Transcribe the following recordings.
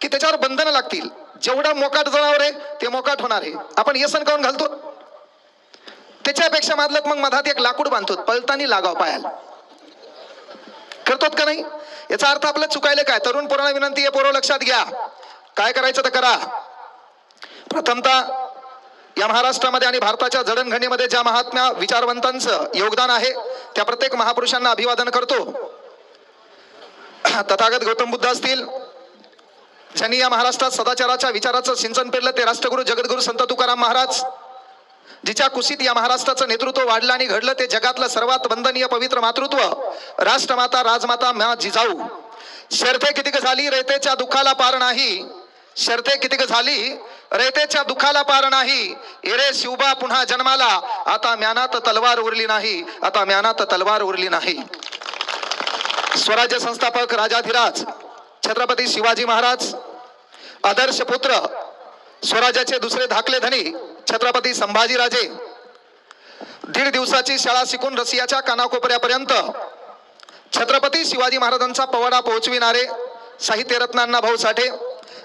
की त्याच्यावर बंधनं लागतील. जेवढं मोकाट जनावर आहे ते मोकाट होणार आहे. आपण येसन काऊन घालतो? त्याच्यापेक्षा मादलक मग मधात एक लाकूड बांधतो, पळतानी लागाव पायाला. करतोत का नाही? याचा अर्थ आपलं चुकायला काय? तरुण पोरांना विनंती आहे, पोरं लक्षात घ्या, काय करायचं तर करा. प्रथमतः या महाराष्ट्रामध्ये आणि भारताच्या जडणघडणीमध्ये ज्या महात्म्या विचारवंतांचं योगदान आहे त्या प्रत्येक महापुरुषांना अभिवादन करतो. तथागत गौतम बुद्ध असतील, ज्यांनी या महाराष्ट्रात सदाचाराच्या विचाराचं सिंचन पेरलं, ते राष्ट्रगुरु जगद्गुरु संत तुकाराम महाराज, जिच्या कुशीत या महाराष्ट्राचं नेतृत्व वाढलं आणि घडलं ते जगातलं सर्वात वंदनीय पवित्र मातृत्व राष्ट्रमाता राजमाता मा जिजाऊ. शर्ते कितीक झाली रयतेच्या दुःखाला पार नाही, शर्ते कितीक झाली रयतेच्या दुःखाला पार नाही, एरे शिवबा पुन्हा जन्माला, आता म्यानात तलवार उरली नाही, आता म्यानात तलवार उरली नाही. स्वराज्य संस्थापक राजाधिराज छत्रपती शिवाजी महाराज, आदर्श पुत्र स्वराज्याचे दुसरे धाकले धनी छत्रपती संभाजीराजे, 1.5 दिवसाची शाळा शिकून रशियाच्या कानाकोपऱ्यापर्यंत छत्रपती शिवाजी महाराजांचा पवाडा पोहोचविणारे साहित्यरत्न अण्णाभाऊ साठे,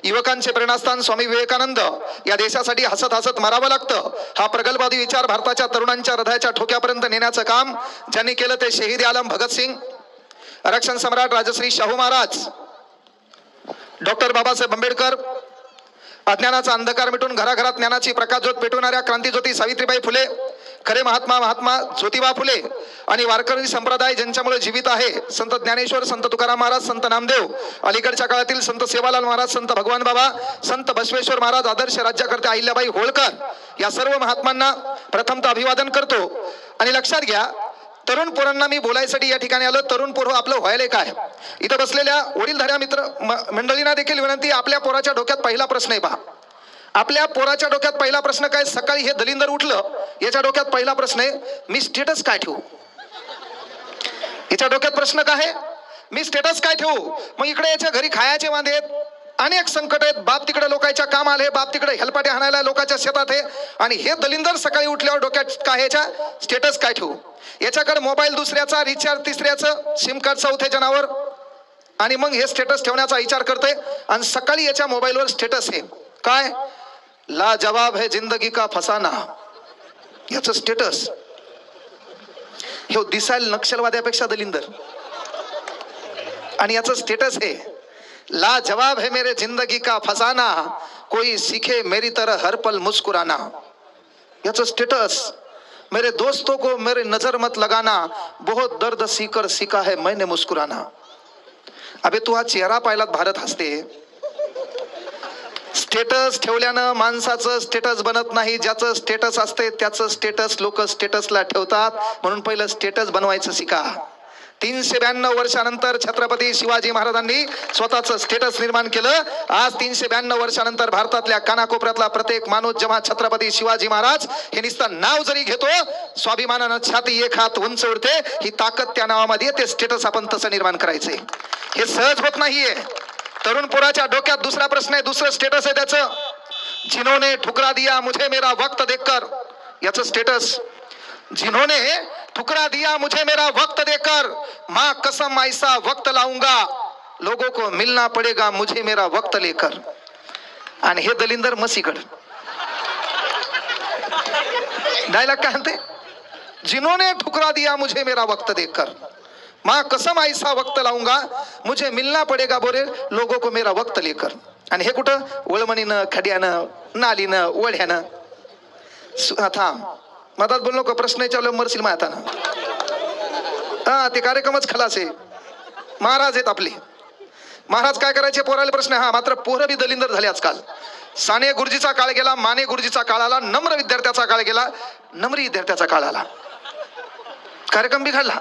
युवकांचे प्रेरणास्थान स्वामी विवेकानंद, या देशासाठी हसत हसत मरावं लागतं हा प्रगल्भवादी विचार भारताच्या तरुणांच्या हृदयाच्या ठोक्यापर्यंत नेण्याचं काम ज्यांनी केलं ते शहीद आलम भगतसिंग, आरक्षण सम्राट राजश्री शाहू महाराज, डॉक्टर बाबासाहेब आंबेडकर, अज्ञानाचा अंधकार मिटून घराघरात ज्ञानाची प्रकाशज्योत पेटवणाऱ्या क्रांतीज्योती सावित्रीबाई फुले, खरे महात्मा ज्योतिबा फुले आणि वारकरी संप्रदाय ज्यांच्यामुळे जीवित आहे, संत ज्ञानेश्वर, संत तुकाराम महाराज, संत नामदेव, अलीकडच्या काळातील संत सेवालाल महाराज, संत भगवान बाबा, संत बसवेश्वर महाराज, आदर्श राज्यकर्ते अहिल्याबाई होळकर, या सर्व महात्मांना प्रथमतः अभिवादन करतो. आणि लक्षात घ्या, तरुण पोरांना मी बोलायसाठी या ठिकाणी आलो. तरुण पोरं आपलं व्हायला काय? इथं बसलेल्या वडीलधाऱ्या मित्र मंडळींना देखील विनंती, आपल्या पोराच्या डोक्यात पहिला प्रश्न आहे पहा. आपल्या पोराच्या डोक्यात पहिला प्रश्न काय? सकाळी हे दलिंदर उठलं, याच्या डोक्यात पहिला प्रश्न आहे, मी स्टेटस काय ठेवू? याच्या डोक्यात प्रश्न काय आहे? मी स्टेटस काय ठेवू? मग इकडे याच्या घरी खायचे वांदे आहेत, अनेक संकट आहेत, बाप तिकडे लोकांच्या काम आले, बाप तिकडे हेलपाटे हाणायला लोकांच्या शेतात आहे, आणि हे दलिंदर सकाळी उठल्यावर डोक्यात काय? याच्या स्टेटस काय ठेवू? याच्याकडे मोबाईल दुसऱ्याचा, रिचार्ज तिसऱ्याचं, सिम कार्ड चौथ्या जनावर, आणि मग हे स्टेटस ठेवण्याचा विचार करते. आणि सकाळी याच्या मोबाईलवर स्टेटस आहे काय? ला जवाब है जिंदगी का फसाना, याचं स्टेटस. हे दिसायला नक्षलवाद्यापेक्षा दलिंदर, आणि याचं स्टेटस आहे ला जवाब है मेरे जिंदगी का फसाना, कोई सीखे मेरी तरह हर पल मुस्कुराना. याचं स्टेटस, मेरे दोस्तों को मेरे नजर मत लगाना, बहुत दर्द सीकर सीखा है मैंने मुस्कुराना. अबे तू हा चेहरा पाहिलात भारत हसते. स्टेटस ठेवल्यानं माणसाचं स्टेटस बनत नाही, ज्याचं स्टेटस असते त्याचं स्टेटस लोक स्टेटसला ठेवतात. म्हणून पहिलं स्टेटस बनवायचं शिका. 392 वर्षानंतर छत्रपती शिवाजी महाराजांनी स्वतःचं स्टेटस निर्माण केलं. आज 392 वर्षानंतर भारतातल्या कानाकोपऱ्यातला प्रत्येक माणूस जेव्हा छत्रपती शिवाजी महाराज हे नुसतं नाव जरी घेतो, स्वाभिमानानं छाती एक हात उंच उडते. ही ताकद त्या नावामध्ये, ते स्टेटस आपण तसं निर्माण करायचंय. हे सहज होत नाहीये. तरुण पोराच्या डोक्यात दुसरा प्रश्न आहे, दुसरं स्टेटस आहे त्याचं, जिन्होंने ठुकरा दिया मुझे मेरा वक्त देखकर. याचं स्टेटस, जिन्होंने ठुकरा दिया मुझे मेरा वक्त देकर, माँ कसम ऐसा वक्त लाऊंगा, लोगों को मिलना पड़ेगा मुझे मेरा वक्त लेकर. आणि हे दलिंदर मसीकड डायलॉग काय म्हणते? जिन्होंने ठुकरा दिया मुझे मेरा वक्त देकर, माँ कसम ऐसा वक्त लाऊंगा, मुझे मिलना पडेगा बोरे लोगों को मेरा वक्त लेकर. आणि हे कुठं? वळमणीनं, खड्यानं, नालीनं, वड्यानं. थांब, मधात बोललो का? प्रश्न विचारलो मरशील माताना. हा, ते कार्यक्रमच खलास आहे. महाराज आहेत आपले. महाराज काय करायचे? पोराले प्रश्न. हा, मात्र पोरं बी दलिंदर झाले आजकाल. साने गुरुजीचा काळ गेला, माने गुरुजीचा काळ आला, नम्र विद्यार्थ्याचा काळ गेला, नम्र विद्यार्थ्याचा काळ आला. कार्यक्रम बी घडला.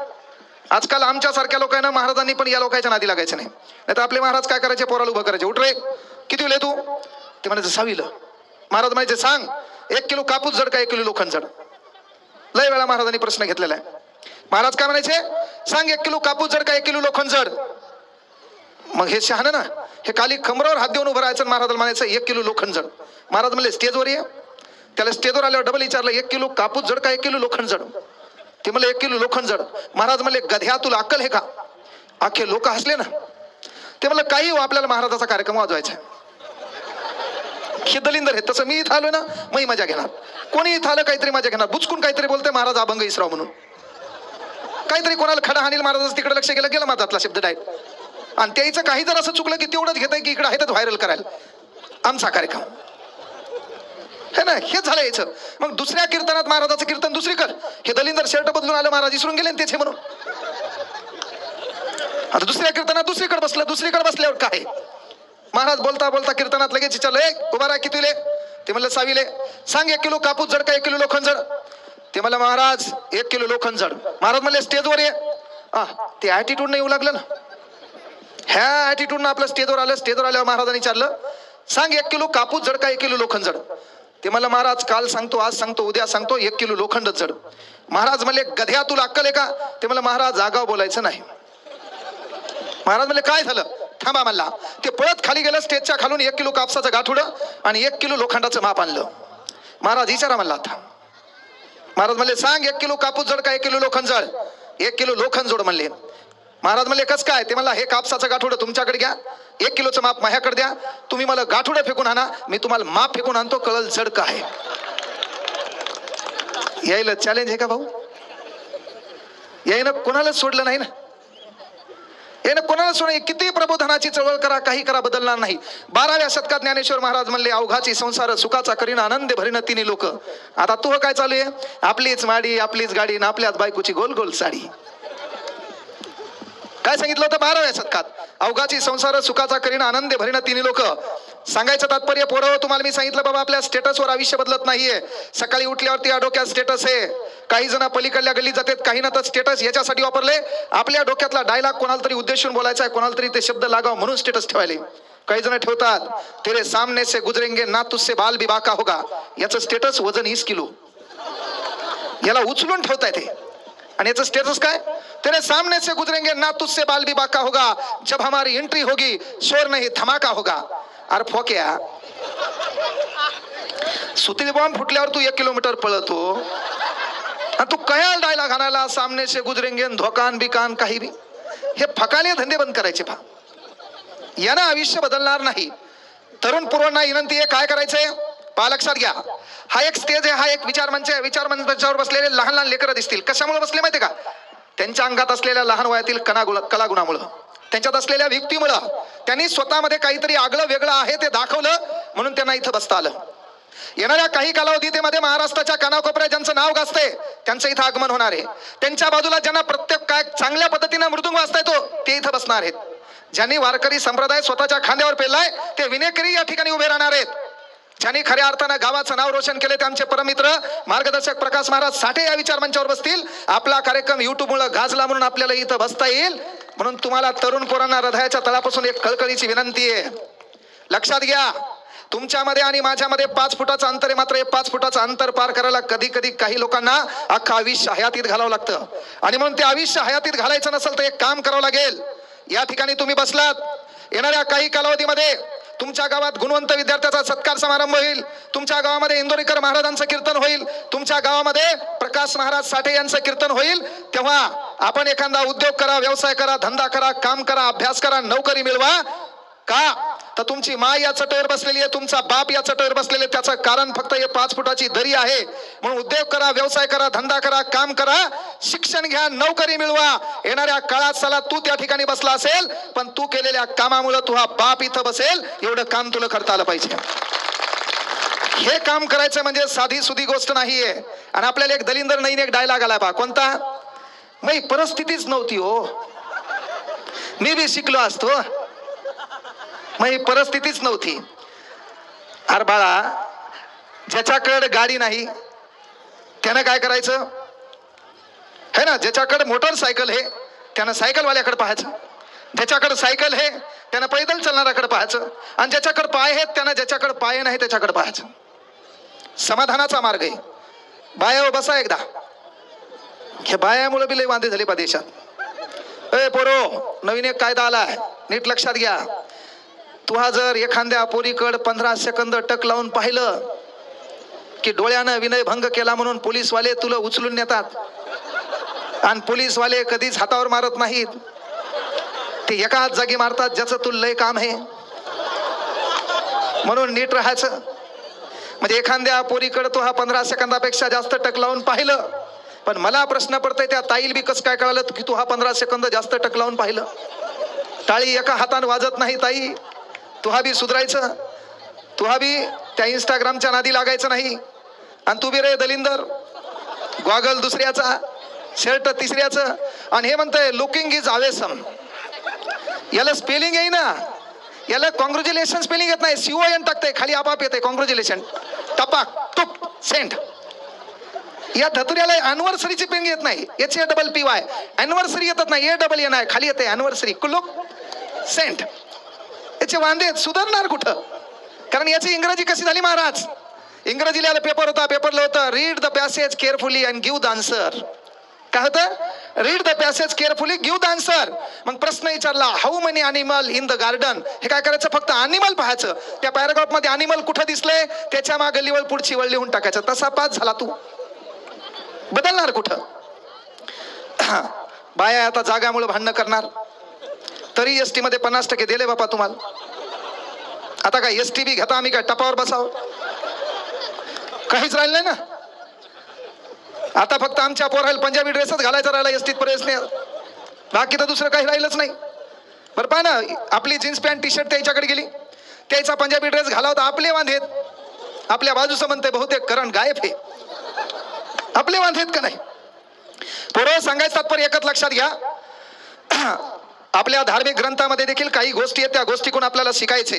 आजकाल आमच्या सारख्या लोकांना महाराजांनी पण या लोकांच्या नादी लागायचं नाही. नाहीतर आपले महाराज काय करायचे? पोराला उभं करायचे. उठ रे, किती वेळ तू? ते म्हणायचं 6वीला. महाराज म्हणायचे सांग 1 किलो कापूस जड का 1 किलो लोखंड जड? लय वेळा महाराजांनी प्रश्न घेतलेला आहे. महाराज काय म्हणायचे? सांग 1 किलो कापूस जड का 1 किलो लोखंड जड? मग हे शहाणं ना, हे खाली कमरावर हात देऊन उभं राहायचं. महाराजांना म्हणायचं 1 किलो लोखंड जड. महाराज म्हणले स्टेजवर ये. त्याला स्टेजवर आल्यावर डबल विचारलं 1 किलो कापूस जड का 1 किलो लोखंड जड? ते म्हणले 1 किलो लोखंड जड. महाराज म्हणले गध्या तुला अक्कल आहे का? अख्खे लोक हसले ना. ते म्हणलं काही हो, आपल्याला महाराजाचा कार्यक्रम वाजवायचा आहे. हे दलिंदर आहे. तसं मी इथं आलो ना, मी मजा घेणार. कोणी इथं आलं काहीतरी मजा घेणार. बुचकून काहीतरी बोलते महाराज अभंग इसराव म्हणून, काहीतरी कोणाला खडा हानील महाराज तिकडे लक्ष गेलं, गेला माझातला शब्द डायरेक्ट. आणि त्याचं काही जर असं चुकलं की तेवढंच घेत आहे की इकडे आहेतच व्हायरल करायला आमचा कार्यक्रम है ना. हेच झालं याचं. मग दुसऱ्या कीर्तनात महाराजाचं कीर्तन दुसरीकडे, हे दलिंदर शर्ट बदलून आलं महाराज इसरून गेले तेच म्हणून. आता दुसऱ्या कीर्तनात दुसरीकडे बसलं. दुसरीकडे बसल्यावर काय महाराज बोलता बोलता कीर्तनात लगेच विचारलं, उभा राहा कितीले. ते म्हणलं 6वीले. सांग 1 किलो कापूस जड का 1 किलो लोखंड जड. ते मला महाराज 1 किलो लोखंड जड. महाराज म्हणले स्टेजवर ये. ते ॲटिट्यूड नाही येऊ लागलं ना, ह्या ॲटिट्यूडनं आपलं स्टेजवर आलं. स्टेजवर आल्यावर महाराजांनी विचारलं, सांग 1 किलो कापूस जड का 1 किलो लोखंड जड. ते मला महाराज काल सांगतो, आज सांगतो, उद्या सांगतो, 1 किलो लोखंडच जड. महाराज म्हणले गध्या तुला अक्कल आहे का. ते मला महाराज जागाव बोलायचं नाही. महाराज म्हणले काय झालं. थांबा म्हणला. ते पळत खाली गेलं. स्टेजच्या खालून 1 किलो कापसाचं गाठुडं आणि 1 किलो लोखंडाचं माप आणलं. महाराज विचारा म्हणला. आता महाराज म्हणले सांग 1 किलो कापूस जड का 1 किलो लोखंड जड. 1 किलो लोखंड जोड म्हणले. महाराज म्हणले कस काय. ते मला हे कापसाचं गाठुडं तुमच्याकडे घ्या, 1 किलोचं माप माझ्याकडे द्या. तुम्ही मला गाठुडं फेकून आणा, मी तुम्हाला माप फेकून आणतो, कळल जड का आहे. यायला चॅलेंज आहे का भाऊ. यायनं कोणाला सोडलं नाही ना. यानं कोणाला सोडलं. किती प्रबोधनाची चळवळ करा, काही करा, बदलणार नाही. 12व्या शतकात ज्ञानेश्वर महाराज म्हणले अवघाची संसार सुखाचा करीन आनंद भरीन तिन्ही लोक. आता तू काय चालू आहे. आपलीच माडी आपलीच गाडी ना आपल्याच बायकोची गोल गोल साडी. काय सांगितलं होतं 12व्या शतकात. अवघाची संसार सुखाचा करीन आनंद भरीन तिन्ही लोक. सांगायचं तात्पर्य पोरं तुम्हाला मी सांगितलं बाबा आपल्या स्टेटसवर आयुष्य बदलत नाहीये. सकाळी उठल्यावरती या डोक्यात स्टेटस आहे. काही जण पलीकडल्या गल्लीत जातात, काही ना तर स्टेटस याच्यासाठी वापरले आपल्या डोक्यातला डायलॉग कोणाला तरी उद्देशून बोलायचा आहे, कोणाला तरी ते शब्द लागाव म्हणून स्टेटस ठेवायले. काही जण ठेवतात तेरे सामने से गुजरेंगे ना तुझसे बाल भी बाका होगा. याचं स्टेटस वजन 20 किलो. याला उचलून ठेवता येते. आणि याचं स्टेटस काय. तेरे सामने से गुजरेंगे ना तुझसे बाल भी बाका होगा. जब हमारी एंट्री होगी शोर नहीं धमाका होगा. अरे फोक्या, सुतळी बॉम्ब फुटल्यावर तू 1 किलोमीटर पळतो. तू कया डायलॉग आणायला सामने से गुजरेंगे धोकान बिकान काही बी. हे फकाले धंदे बंद करायचे पहा. यानं आयुष्य बदलणार नाही. तरुण पूर्वांना विनंती आहे काय करायचंय पहा, लक्षात घ्या. हा एक स्टेज आहे, हा एक विचार मंच आहे. विचार मंचावर बसलेले लहान लहान लेकरं दिसतील. कशामुळे बसले माहितीये का. त्यांच्या अंगात असलेल्या लहान वयातील कलागुणामुळं, त्यांच्यात असलेल्या व्यक्तीमुळं. त्यांनी स्वतःमध्ये काहीतरी आगळं वेगळं आहे ते दाखवलं म्हणून त्यांना इथं बसता आलं. येणाऱ्या काही कालावधीमध्ये महाराष्ट्राच्या कानाकोपऱ्यात ज्यांचं नाव गाजतंय त्यांचं इथं आगमन होणार आहे. त्यांच्या बाजूला ज्यांना प्रत्येक काय चांगल्या पद्धतीनं मृदुंग वाजता येतो ते इथं बसणार आहेत. ज्यांनी वारकरी संप्रदाय स्वतःच्या खांद्यावर पेरलाय ते विनेकरी या ठिकाणी उभे राहणार आहेत. ज्यांनी खऱ्या अर्थानं गावाचं नाव रोशन केले ते आमचे परमित्र मार्गदर्शक प्रकाश महाराज साठे या विचार मंचावर बसतील. आपला कार्यक्रम युट्यूब मुळे गाजला म्हणून आपल्याला इथं बसता येईल. म्हणून तुम्हाला तरुण पोरांना हृदयाच्या तळापासून एक कळकळीची विनंती आहे. लक्षात घ्या, तुमच्यामध्ये आणि माझ्यामध्ये 5 फुटाचं अंतर आहे. मात्र हे 5 फुटाचं अंतर पार करायला कधी कधी काही लोकांना अख्खं आयुष्य हयातीत घालावं लागतं. आणि म्हणून ते आयुष्य हयातीत घालायचं नसेल तर एक काम करावं लागेल. या ठिकाणी तुम्ही बसलात, येणाऱ्या काही कालावधीमध्ये तुमच्या गावात गुणवंत विद्यार्थ्याचा सत्कार समारंभ होईल. तुमच्या गावामध्ये इंदोरीकर महाराजांचं कीर्तन होईल. तुमच्या गावामध्ये प्रकाश महाराज साठे यांचं कीर्तन होईल. तेव्हा आपण एखादा उद्योग करा, व्यवसाय करा, धंदा करा, काम करा, अभ्यास करा, नोकरी मिळवा. का तर तुमची माय या चटईवर बसलेली आहे, तुमचा बाप या चटईवर बसलेले. त्याचं कारण फक्त हे 5 फुटाची दरी आहे. म्हणून उद्योग करा, व्यवसाय करा, धंदा करा, काम करा, शिक्षण घ्या, नोकरी मिळवा. येणाऱ्या काळात साला तू त्या ठिकाणी बसला असेल पण तू केलेल्या कामामुळे तुझा बाप इथं बसेल. एवढं काम तुला करता आलं पाहिजे. हे काम करायचं म्हणजे साधी सुधी गोष्ट नाहीये. आणि आपल्याला एक दलिंदर नईन एक डायलॉग आला पहा. कोणता. मी परिस्थितीच नव्हती हो, मी बी शिकलो असतो. मग परिस्थितीच नव्हती. अरे बाळा, ज्याच्याकडे गाडी नाही त्यानं काय करायचं है ना. ज्याच्याकडे मोटरसायकल आहे त्यानं सायकलवाल्याकडे पाहायचं. ज्याच्याकडे सायकल आहे त्यानं पैदल चालणाऱ्याकडे पाहायचं. आणि ज्याच्याकडे पाय आहेत त्यानं ज्याच्याकडे पाय नाही त्याच्याकडे पाहायचं. समाधानाचा मार्ग आहे. बायावर बसा एकदा. हे बायामुळे बी लय वांदे झाले पा देशात. पोरो, नवीन एक कायदा आलाय, नीट लक्षात घ्या. तुहा जर एखाद्या पोरीकडे 15 सेकंद टक लावून पाहिलं की डोळ्यानं विनयभंग केला म्हणून पोलीसवाले तुला उचलून नेतात. आणि पोलीसवाले कधीच हातावर मारत नाहीत, ते एकाच जागी मारतात ज्याचं तुला लय काम आहे. म्हणून नीट राहायचं. म्हणजे एखाद्या पोरीकडे तो हा 15 सेकंदापेक्षा जास्त टक लावून पाहिलं, पण मला प्रश्न पडतोय त्या ताईल बी कसं काय कळालं की तू हा 15 सेकंद जास्त टक लावून पाहिलं? टाळी एका हाताने वाजत नाही ताई, तुहा बी सुधरायचं, तुहा बी त्या इंस्टाग्रामच्या नादी लागायचं नाही. आणि तू बी रे दलिंदर, गॉगल दुसऱ्याचा, शर्ट तिसऱ्याचं, आणि हे म्हणतंय लुकिंग इज अवेसम. याला स्पेलिंग येई ना, याला कॉंग्रॅच्युलेशन स्पेलिंग येत नाही, CON टाकतंय खाली आपाप येते कॉंग्रॅच्युलेशन, टपाक टुक सेंड. या धतुऱ्याला अॅनिव्हर्सरीची स्पेलिंग येत नाही, HAPPY, अॅनिव्हर्सरी येतच नाही, ANN आहे खाली येते अॅनिव्हर्सरी, कुलुक सेंट. याचे वांदे सुधारणार कुठं? कारण याची इंग्रजी कशी झाली महाराज? इंग्रजी लिहायला पेपर होता, पेपरला होतं read the passage carefully and give the answer. काय होतं? Read the passage carefully give the answer. मग प्रश्न विचारला how many animal in the garden. हे काय करायचं? फक्त अॅनिमल पाहायचं, त्या पॅराग्राफ मध्ये अॅनिमल कुठं दिसलंय त्याच्या मागे लिवळ पुढची वळ लिहून टाकायचं. तसा पास झाला तू. बदलणार कुठं? बाया आता जागामुळे भांडणं करणार, तरी ST मध्ये 50% दिले बापा तुम्हाला. आता काय ST बी घेता आम्ही काय टपावर बसाव? काहीच राहिलं नाही ना. आता फक्त आमच्या पोराला पंजाबी ड्रेसच घालायचा राहिला STत प्रवेश नाही, बाकी तर दुसरं काही राहिलंच नाही. बरं पहा ना, आपली जीन्स पॅन्ट टी शर्ट त्याच्याकडे गेली, त्याचा पंजाबी ड्रेस घाला होता, आपले वांधेत. आपल्या बाजूचं म्हणते बहुतेक करण गायब आहे, आपले वांधेत का नाही? पोरं सांगायचं तात्पर्य एकच लक्षात घ्या, आपल्या धार्मिक ग्रंथामध्ये देखील काही गोष्टी आहेत, त्या गोष्टीकडून आपल्याला शिकायचे.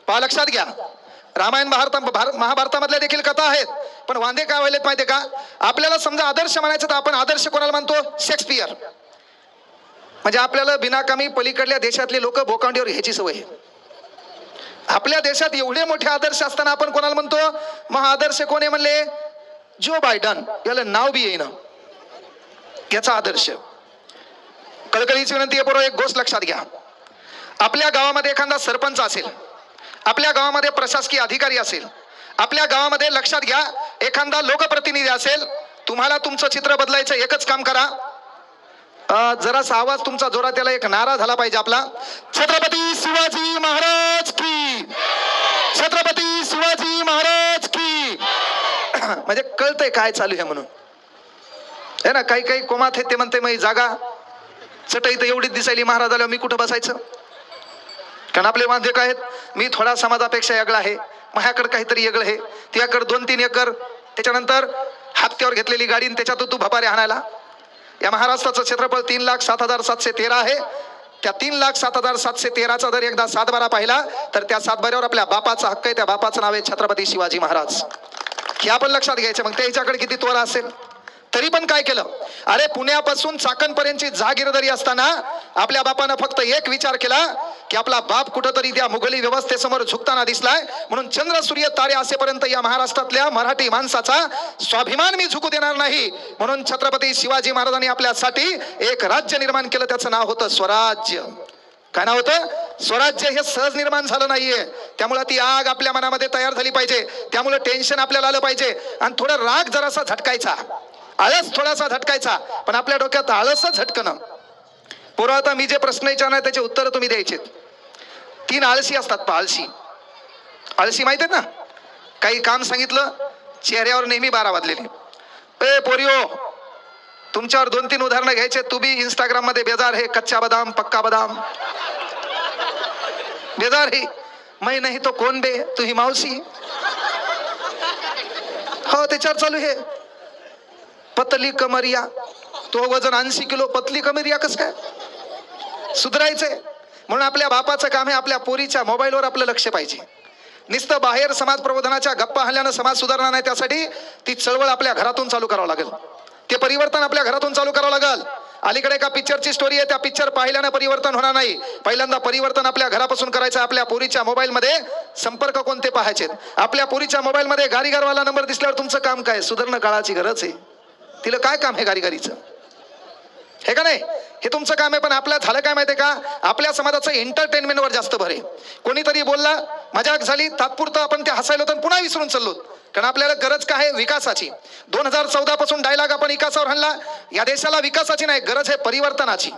पहा लक्षात घ्या, रामायण महाभारतामधल्या देखील कथा आहेत, पण वांदे काय व्हायलेत माहितीये का? आपल्याला समजा आदर्श म्हणायचं तर आपण आदर्श कोणाला मानतो? शेक्सपियर. म्हणजे आपल्याला बिनाकामी पलीकडल्या देशातले लोक बोकांडीवर घ्यायची सवय आहे. आपल्या देशात एवढे मोठे आदर्श असताना आपण कोणाला म्हणतो? मग आदर्श कोण आहे म्हणले? जो बायडन, याला नाव बी येईना, याचा आदर्श. कळकळीची विनंती आहे बरोबर, एक गोष्ट लक्षात घ्या, आपल्या गावामध्ये एखादा सरपंच असेल, आपल्या गावामध्ये प्रशासकीय अधिकारी असेल, आपल्या गावामध्ये लक्षात घ्या एखादा लोकप्रतिनिधी असेल, तुम्हाला तुमचं चित्र बदलायचं एकच काम करा, जरासा आवाज तुमचा जोरात, त्याला एक नारा झाला पाहिजे आपला, छत्रपती शिवाजी महाराज की, छत्रपती शिवाजी महाराज की. म्हणजे कळतंय काय चालू आहे म्हणून. है ना, काही काही कोमात आहेत ते म्हणते मग जागा चटई तर एवढीच दिसायली, महाराज आल्यावर मी कुठं बसायचं? कारण आपले वांधे काय आहेत, मी थोडा समाजापेक्षा वेगळा आहे, माझ्याकडे काहीतरी वेगळं आहे, त्याकडे 2-3 एकर, त्याच्यानंतर हप्त्यावर घेतलेली गाडी, त्याच्यातून तू भपारे आणायला. या महाराष्ट्राचं क्षेत्रफळ 3,07,713 आहे. त्या 3,07,713चा जर एकदा 7/12 पाहिला तर त्या 7/12वर आपल्या बापाचा हक्क आहे, त्या बापाचं नाव आहे छत्रपती शिवाजी महाराज. हे आपण लक्षात घ्यायचं. मग त्याच्याकडे किती त्वरा असेल, तरी पण काय केलं? अरे पुण्यापासून चाकणपर्यंतची जहागिरदारी असताना आपल्या बापानं फक्त एक विचार केला की आपला बाप कुठंतरी त्या मुघली व्यवस्थेसमोर झुकताना दिसलाय, म्हणून चंद्र सूर्य तारे असेपर्यंत या महाराष्ट्रातल्या मराठी माणसाचा स्वाभिमान मी झुकू देणार नाही. म्हणून छत्रपती शिवाजी महाराजांनी आपल्यासाठी एक राज्य निर्माण केलं, त्याचं नाव होतं स्वराज्य. काय नाव होतं? स्वराज्य. हे सहज निर्माण झालं नाहीये, त्यामुळे ती आग आपल्या मनामध्ये तयार झाली पाहिजे, त्यामुळे टेन्शन आपल्याला आलं पाहिजे, आणि थोडं राग जरासा झटकायचा, आळस थोडासा झटकायचा. पण आपल्या डोक्यात आळसच झटकणं. पोरं आता मी जे प्रश्न विचारणार त्याचे उत्तर तुम्ही द्यायचे. 3 आळशी असतात. आळशी, आळशी माहित आहेत ना? काही काम सांगितलं, चेहऱ्यावर नेहमी 12 वाजलेले. ए पोरियो, तुमच्यावर 2-3 उदाहरणं घ्यायचे. तू बी इंस्टाग्राम मध्ये बेजार है, कच्चा बदाम पक्का बदाम, बेजार है मैं नहीं तो कोण बे, तू ही मावशी. हो, त्याच्यावर चालू आहे पतली कमरिया, तो वजन 80 किलो, पतली कमरिया कस काय? सुधारायचंय. म्हणून आपल्या बापाचं काम आहे आपल्या पोरीच्या मोबाईलवर आपलं लक्ष पाहिजे. नुसतं बाहेर समाज प्रबोधनाच्या गप्पा हल्ल्यानं समाज सुधारणार नाही, त्यासाठी ती चळवळ आपल्या घरातून चालू करावं लागेल, ते परिवर्तन आपल्या घरातून चालू करावं लागेल. अलीकडे एका पिक्चरची स्टोरी आहे, त्या पिक्चर पाहिल्यानं परिवर्तन होणार नाही. पहिल्यांदा परिवर्तन आपल्या घरापासून करायचं. आपल्या पोरीच्या मोबाईल मध्ये संपर्क कोणते पाहायचे? आपल्या पोरीच्या मोबाईल मध्ये गारीगारवाला नंबर दिसल्यावर तुमचं काम काय? सुधारणं काळाची गरज आहे. तिला काय काम आहे गारीगारीचं? हे का नाही? हे तुमचं काम आहे. पण आपल्या झालं काय माहितीये का? आपल्या समाजाचं एंटरटेनमेंटवर जास्त भर आहे. कोणीतरी बोलला, मजाक झाली, तात्पुरतं आपण ते हसायलो तर पुन्हा विसरून चाललो. कारण आपल्याला गरज काय आहे? विकासाची. 2014 पासून डायलॉग आपण विकासावर आणला. या देशाला विकासाची नाही, गरज आहे परिवर्तनाची.